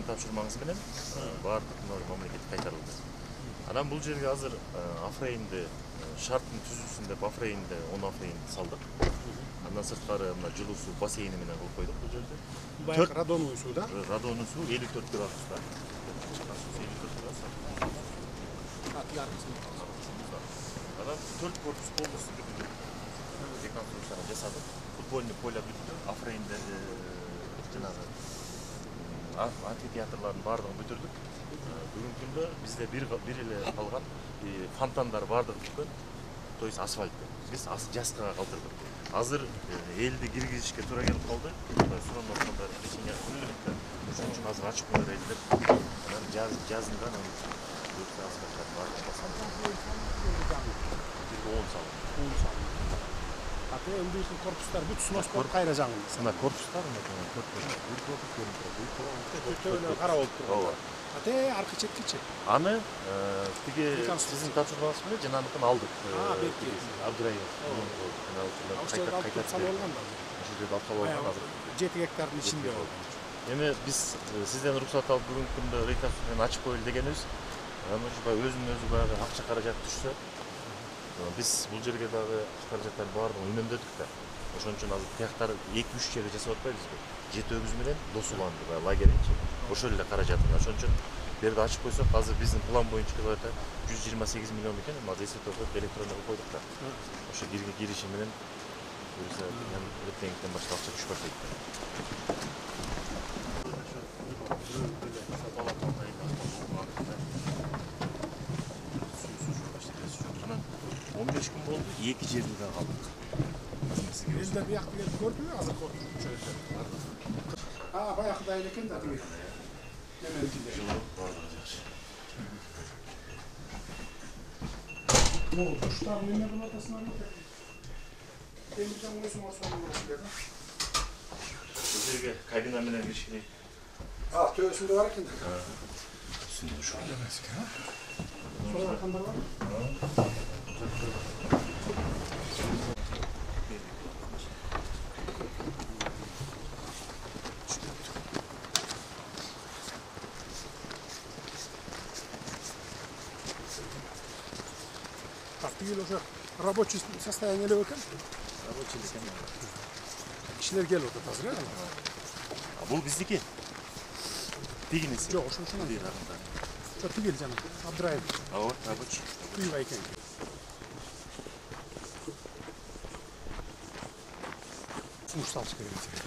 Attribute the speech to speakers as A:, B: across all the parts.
A: тапшырмаңыз менен баардык мамлекет кайтарылды. Анан бул жерге азыр Афрейнди шарттын түзүлсүн деп Афрейнди 10 Афрейнди салдык. Андан сырткары мына жылуу суу бассейни менен кылып койдук бул жерде.
B: Баягы радоновый суу да?
A: Радоновый суу 54 градуста. Чыккан суу 54 градус. Анан 4 корпус полностью бүтүндү. Реконструкцияны жасадык. Футбольный поле бүтүндү. Афрейнди жанагы амфитеатрлардын баардыгын бүтүрдүк. Бүгүнкү күндө бизде бир эле калган фонтандар баардыгы бүткөн. То есть асфальт. Биз жаскага калтырдык. Азыр элди киргизишке туура келип калды. Суроонуштар решение кылынды. Ошон үчүн азыр ачык кылып элдик. Анан жазында бирде асфальт бар. 10 сал.
B: Аты элди корпустар бүт снос болуп кайра жаңылды.
A: Мына корпустар бир корпус көрүнүп
B: турат. Кара болуп турат. Аты аркы четкичи.
A: Аны тиги сиздин тапшырмаңыз менен жананыкын алдык. Абдраев. Кайта салып алган. Ошол жерде алып алган азыр
B: 7 гектардын ичинде болду.
A: Эми биз сизден уруксат алып бүгүнкү күндө реконструкцияны ачып коелу дегенибиз. Анан ошо өзүнүн өзү баягы акча каражат түшсө, биз бул жерге дагы каражаттардын баардыгын үнөмдөдүк да. Ошон үчүн азыр тияктар 2-3 жерге жасап атпайбызбы? Жетөөбүз менен Досуланды лагеринчи. Ошол эле каражатын. Ошон үчүн берди ачып койсок, азыр биздин план боюнча кылганда 128 миллион экен, азыр эсептеп электронно койдук да. Ошо кириши менен буюрса эртеңден баштап акча түшүп атат. Анан 15 күн болду, 2 жерде да калдык.
B: Элдер биякты келип көрдүбү азыр чөйдө? Баягыда эле экен да тиги.
A: Жылуу баардыгы жакшы.
B: Душтар эмне кылып атасыңар? Темиржан өзүң осону көрүп.
A: Бул жерге кабина менен кириш керек.
B: Төбөсүндө бар экен да.
A: Үстүндө ошол
B: эмес экен, а? Сол арканда бар. Тигил ошо рабочий состояние эле экен.
A: Рабочий экен.
B: Кишилер келип атат азыр, э?
A: Бул биздики. Тигинеси.
B: Жок, ошонун
A: бирарында.
B: Ошо тигил жана Абдраев.
A: Ооба, рабочий.
B: Күйгай экен. Сунуш салыш керек экен.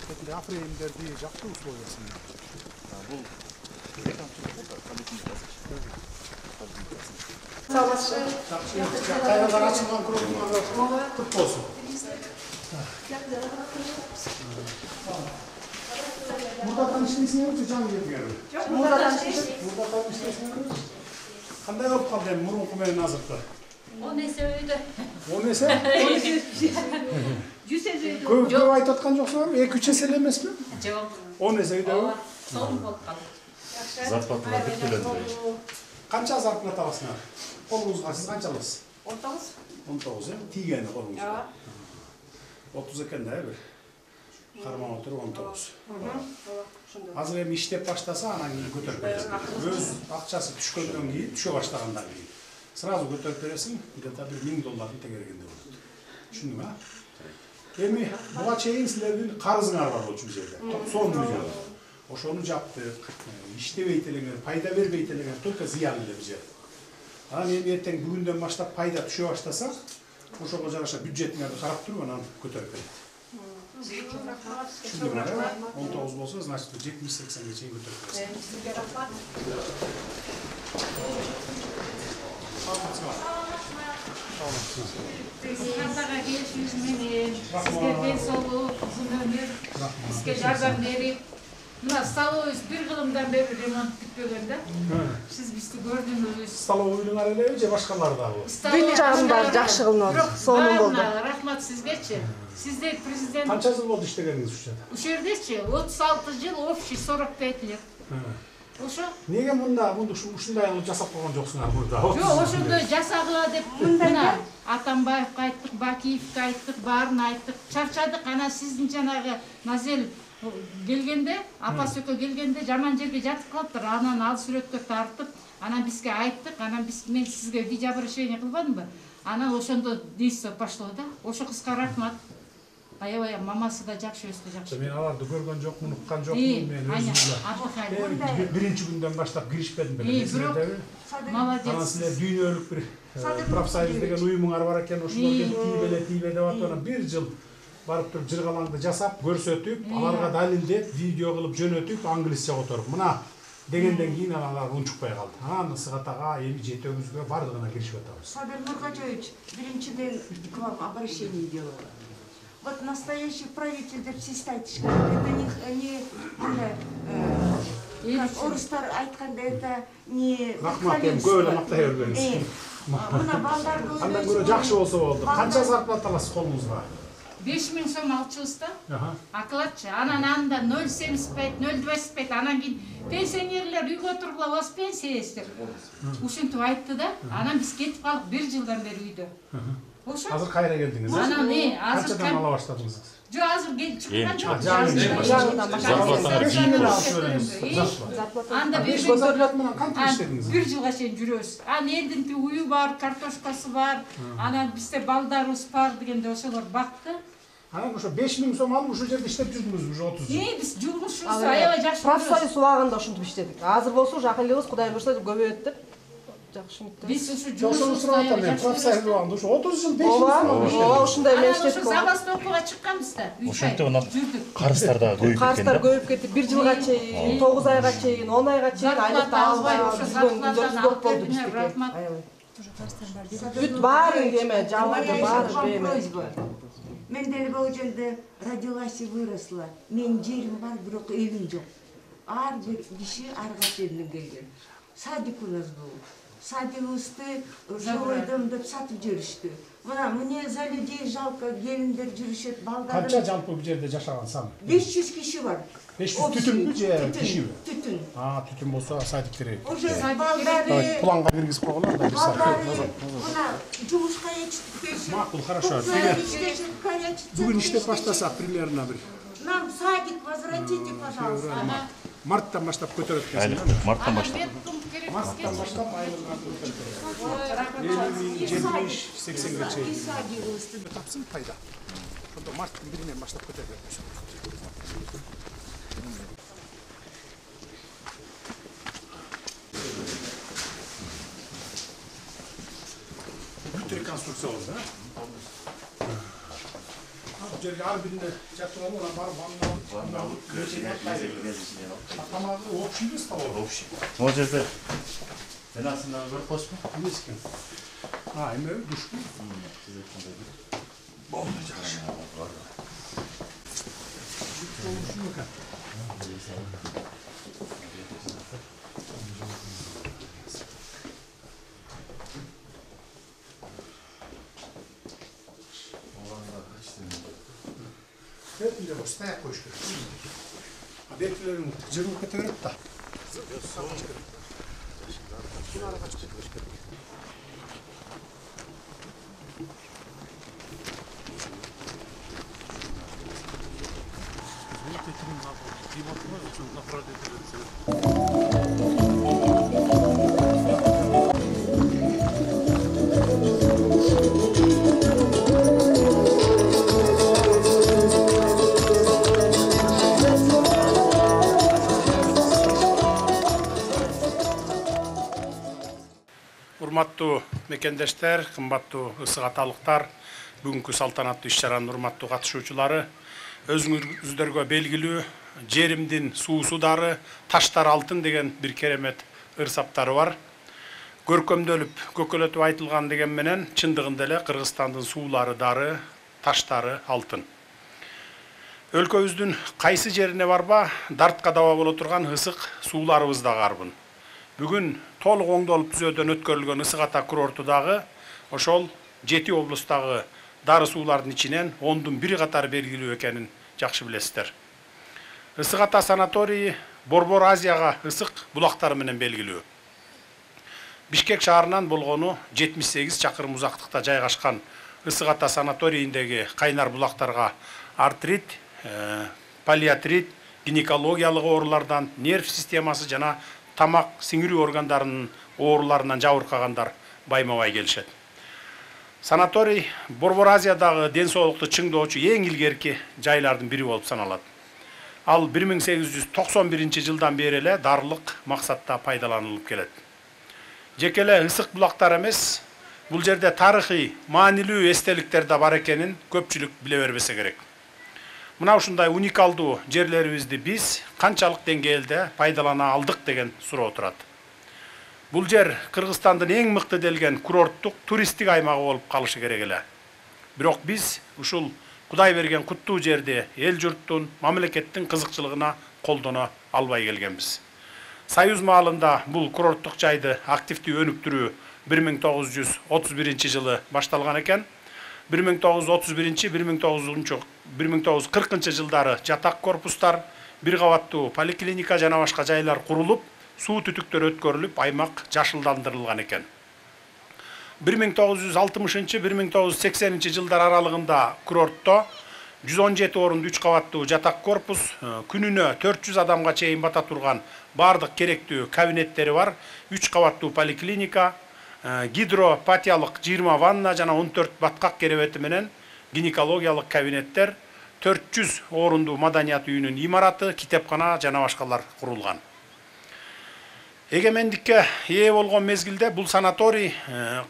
B: Эти Афрейндерди жактуу условиясын.
A: Бул
B: Кайрадан ачылган курулмага көп болсун. Мурдадан иштесеңерби, жан бермеңерби?
C: Жок, мурдадан
B: иштесеңерби? Кандай болуп калды эми мурунку менен азыркы?
C: 10 эсе өйдө.
B: 10 эсе?
C: 100 эсе өйдө.
B: Көп айтып аткан жоксуңарбы? 2-3 эсе эле эмеспи?
C: Жок.
B: 10 эсе өйдөбү?
C: Соң болуп калды.
A: Зарплаталар бүт төлөндү.
B: Канча зарплата аласыңар? Колуңузга сиз канча аласыз?
C: 19.
B: 19, тигени колуңузга. 30 экен да, бир. Карман отуруп 19. Азыр эми иштеп баштаса, анан кийин көтөрүп бересиң. Өз акчасы түшкөндөн кийин, түшө баштагандан кийин. Сразу көтөрүп бересиң, где-то $1000 тегерегенде болот. Түшүндүңбү, а? Эми буга чейин силердин карызыңар бар болчу бул жерде. 90 миллион. Ошону жаптык. Иштебейт элеңер, пайда бербейт элеңер, только зыян эле бул жер. Анан эми эртең бүгүндөн баштап пайда түшө баштасак, ошого жараша бюджетиңерди карап туруп анан көтөрүп берет. Түшүндүңбү? 19 болсо, значит 70-80ге чейин көтөрүп бересиң.
C: Сизге рахмат. Кантага келишиңиз менен сизге ден соолук, узун өмүр, бизге жардам берип, мына столовойбуз бир кылымдан бери ремонт бүтпөгөн да. Сиз бизди көрдүңүз.
B: Столовойдун элеби же башкалары дагы?
D: Бүт жагын баары жакшы кылынат. Сонун болду.
C: Рахмат сизгечи. Сиздер президент.
B: Канча жыл болду иштегениңиз ушул жерде?
C: Ушул жердечи 36 жыл, общий 45 лет. Ошо?
B: Неге мында ушундай кылып жасап койгон жоксуңар мурда?
C: Жок, ошондой жасагыла деп мына Атамбаевка айттык, Бакиевке айттык, баарын айттык, чарчадык. Анан сиздин жанагы Назел келгенде, апасы экөө келгенде жаман жерге жатып калыптыр. Анан ал сүрөттөр тартып, анан бизге айттык, анан мен сизге видеообращение кылбадымбы? Анан ошондо действо пошло да. Ошо кызга рахмат. Аябай мамасы да жакшы, өзү да жакшы.
B: Мен аларды көргөн жокмун, уккан жокмун, мен өзүм биринчи күндөн баштап киришпедим беле.
C: Молодец.
B: Анан силер дүйнөлүк бир профсоюз деген уюмуңар бар экен, ошолордон тийбе деп атып, анан 1 жыл барып туруп жыргалаңды жасап, көрсөтүп, аларга далилдеп, видео кылып жөнөтүп, англисче которуп. Мына дегенден кийин алар унчукпай калды. Анан Ысыгатага эми жетөөбүзгө бардыгына киришип атабыз.
E: Сабир Нургажоевич, биринчи мен к вам обращение делала. Вот настоящий правитель деп сиз айтышкан, это не как орустар айтканда, это не
B: Рахмат, көп эле мактай бербеңиз.
E: Мына балдарды
B: Андан көрө жакшы болсо болду. Канча зарплата аласыз колуңузга?
C: 5000 сом алчыбызда. Акылатчы. Анан анда 0,75, 0,25, анан кийин пенсионерлер үйгө туруп алабыз пенсиясы. Ушинтип айтты да. Анан биз кетип калдык 1 жылдан бери үйдө. Ошо.
B: Азыр кайра келдиңиз?
C: Анан азыр
B: канчадан ала баштадыңыз?
C: Жо, азыр чыккан жок. Анда
B: көтөрүлөт менен кантип иштедиңиз?
C: 1 жылга чейин жүрөбүз. Анан элдин уюу бар, картошкасы бар. Анан бизде балдарыбыз бар дегенде ошолор бакты.
B: Анан ошо 5000 сом алып ушул жерде иштеп жүрдүңүз уже 30 жыл.
C: Биз жумушубуз аябай жакшы.
D: Профсоюз убагында ушинтип иштедик. Азыр болсо ушу акылыбыз Кудай буйрса көбөйөт деп. Жакшы үмүттөбүз.
C: Биз ушу
B: жумушубуз сурап атам, профсоюз убагында ушу 30 жыл 500 сом.
D: Ооба, ушундай мен иштедик.
C: Ошо забастовкага чыкканбыз да.
A: Ошентип анан карыздар да көбөйүп кеткен.
D: Карыздар көбөйүп кетип, 1 жылга чейин, 9 айга чейин, 10 айга чейин айлыкты албай жүргөн күндөрүбүз көп болду биздики. Бүт баарын эме, жалгы баары эме.
E: Мен деле бул жерде родилась и выросла. Мен жерим бар, бирок эвим жок. Ар бир киши арга жерден келген. Садик у нас был. Садигыбызды жойдум деп сатып жүрүштү. Мне за людей жалко, келиндер жүрүшөт, балдар.
B: Канча жалпы бул жерде жашаган саны?
E: 500 киши бар.
B: 500 түтүнбү же кишиби?
E: Түтүн.
B: Түтүн болсо садик керек.
E: Уже балдары.
B: Планга киргизип койгондар да.
E: Балдары. Мына жумушка ичип.
B: Макул, хорошо. Бүгүн иштеп баштасак примерно бир.
E: Нам садик возвратите, пожалуйста.
B: Марттан баштап көтөрөт экенсиз.
A: Марттан баштап.
B: Марттан баштап айылга көтөрөт. 70-80ге чейин. Тапсын пайда. Ошондо марттын биринен баштап көтөрөт. Бүт реконструкция болду, да? Бул жерге ар бирине жакшы болуп, анан барып тамагы общий эмес да болду.
A: Общий. Могу жерде энасында көрүп коесузбу?
B: Эмес экен. Эме душку. Болду жакшы. Бетинде бос, таяк коюш керек. Бетилерин жырылып кете берет да. Урматтуу мекендештер, кымбаттуу ысыгаталыктар, бүгүнкү салтанаттуу иш-чаранын урматтуу катышуучулары, өзүңүздөргө белгилүү жеримдин суусу дары, таштар алтын деген бир керемет ырсаптары бар. Көркөмдөлүп, көкөлөтүп айтылган деген менен чындыгында эле Кыргызстандын суулары дары, таштары алтын. Өлкөбүздүн кайсы жерине барба, дартка даба боло турган ысык сууларыбыз да карбын. Бүгүн толук оңдолуп түзөөдөн өткөрүлгөн Ысыгата курортудагы ошол 7 облустагы дары суулардын ичинен 10-дун 1 катары белгилүү экенин жакшы билесиздер. Ысыгата санаторийи Борбор Азияга ысык булактары менен белгилүү. Бишкек шаарынан болгону 78 чакырым узактыкта жайгашкан Ысыгата санаторийиндеги кайнар булактарга артрит, паллиатрит, гинекологиялык оорулардан, нерв системасы жана тамак сиңирүү органдарынын ооруларынан жабыркагандар байма-бай келишет. Санаторий Борбор Азиядагы ден соолукту чыңдоочу эң илгерки жайлардын бири болуп саналат. Ал 1891 жылдан бери эле дарылык максатта пайдаланылып келет. Жеке эле ысык булактар эмес, бул жерде тарыхый, маанилүү эстеликтер да бар экенин көпчүлүк биле бербесе керек. Мына ушундай уникалдуу жерлерибизди биз канчалык деңгээлде пайдалана алдык деген суроо турат. Бул жер Кыргызстандын эң мыкты делген курорттук туристтик аймагы болуп калышы керек эле. Бирок биз ушул Кудай берген куттуу жерди эл журттун, мамлекеттин кызыкчылыгына колдоно албай келгенбиз. Союз маалында бул курорттук жайды активдүү өнүктүрүү 1931 жылы башталган экен. 1940 жылдары жатак корпустар, бир кабаттуу поликлиника жана башка жайлар курулуп, суу түтүктөр өткөрүлүп, аймак жашылдандырылган экен. 1960-1980 жылдар аралыгында курортто 117 орунду 3 кабаттуу жатак корпус, күнүнө 400 адамга чейин бата турган бардык керектүү кабинеттери бар, 3 кабаттуу поликлиника, гидропатиялык 20 ванна жана 14 баткак керебети менен гинекологиялык кабинеттер, 400 орунду маданият үйүнүн имараты, китепкана жана башкалар курулган. Эгемендикке ээ болгон мезгилде бул санаторий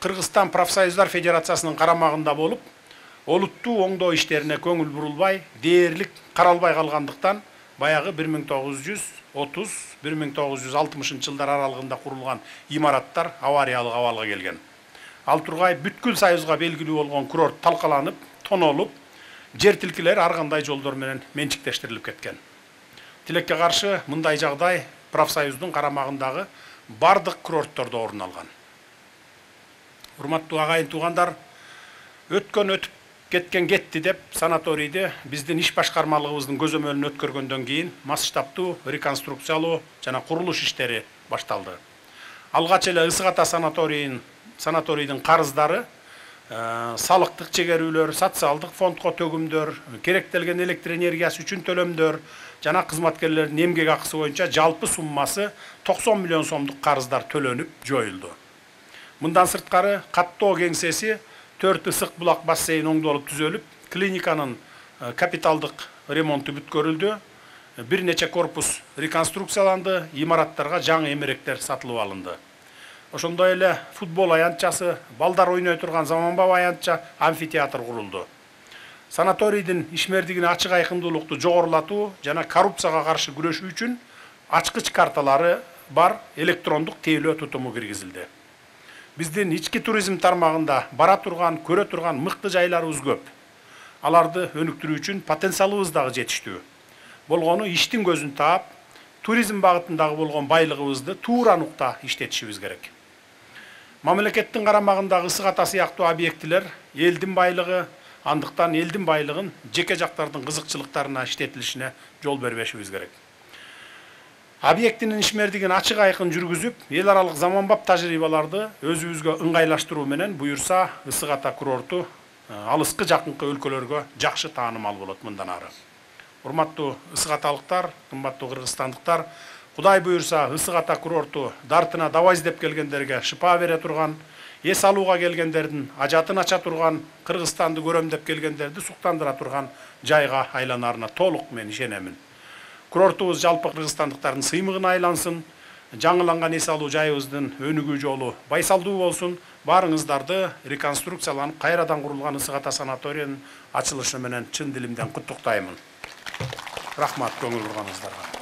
B: Кыргызстан профсоюздар федерациясынын карамагында болуп, олуттуу оңдоо иштерине көңүл бурулбай, дээрлик каралбай калгандыктан баягы 1930-1960 жылдар аралыгында курулган имараттар авариялык абалга келген. Ал тургай бүткүл союзга белгилүү болгон курорт талкаланып, тонолуп, жер тилкилер ар кандай жолдор менен менчиктештирилип кеткен. Тилекке каршы мындай жагдай профсоюздун карамагындагы бардык курорттордо орун алган. Урматтуу агайын туугандар, өтүп кеткен кетти деп санаторийди биздин иш башкармалыгыбыздын көзөмөлүн өткөргөндөн кийин масштабтуу реконструкциялоо жана курулуш иштери башталды. Алгач эле Ысык Ата санаторийдин карыздары, салыктык чегерүүлөр, социалдык фондко төгүмдөр, керектелген электр энергиясы үчүн төлөмдөр жана кызматкерлердин эмгек акысы боюнча жалпы суммасы 90 миллион сомдук карыздар төлөнүп жоюлду. Мындан сырткары каттоо кеңсеси 4 ысык булак бассейн оңдолуп түзөлүп, клиниканын капиталдык ремонту бүткөрүлдү, бир нече корпус реконструкцияланды, имараттарга жаңы эмеректер сатылып алынды. Ошондой эле футбол аянтчасы, балдар ойной турган заманбап аянтча, амфитеатр курулду. Санаторийдин ишмердигине ачык айкындуулукту жогорулатуу жана коррупцияга каршы күрөшүү үчүн ачкыч карталары бар электрондук тейлөө тутуму киргизилди. Биздин ички туризм тармагында бара турган, көрө турган мыкты жайларыбыз көп. Аларды өнүктүрүү үчүн потенциалыбыз дагы жетиштүү. Болгону иштин көзүн таап, туризм багытындагы болгон байлыгыбызды туура нукта иштетишибиз керек. Мамлекеттин карамагындагы Ысык Ата сыяктуу объектилер элдин байлыгы, андыктан элдин байлыгын жеке жактардын кызыкчылыктарына иштетилишине жол бербешибиз керек. Объектинин ишмердигин ачык айкын жүргүзүп, эл аралык заманбап тажрыйбаларды өзүбүзгө ыңгайлаштыруу менен буюрса, Ысык Ата курорту алыскы жакынкы өлкөлөргө жакшы таанымал болот мындан ары. Урматтуу Ысык Аталыктар, кымбаттуу кыргызстандыктар, Кудай буюрса, Ысык Ата курорту дартына дава издеп келгендерге шыпа бере турган, эс алууга келгендердин ажатын ача турган, Кыргызстанды көрөм деп келгендерди суктандыра турган жайга айланарына толук мен ишенемин. Курортубуз жалпы кыргызстандыктардын сыймыгына айлансын, жаңыланган эс алуу жайыбыздын өнүгүү жолу байсалдуу болсун. Баарыңыздарды реконструкцияланып кайрадан курулган Ысык Ата санаторийинин ачылышы менен чын дилимден куттуктаймын. Рахмат көңүл бурганыңыздарга.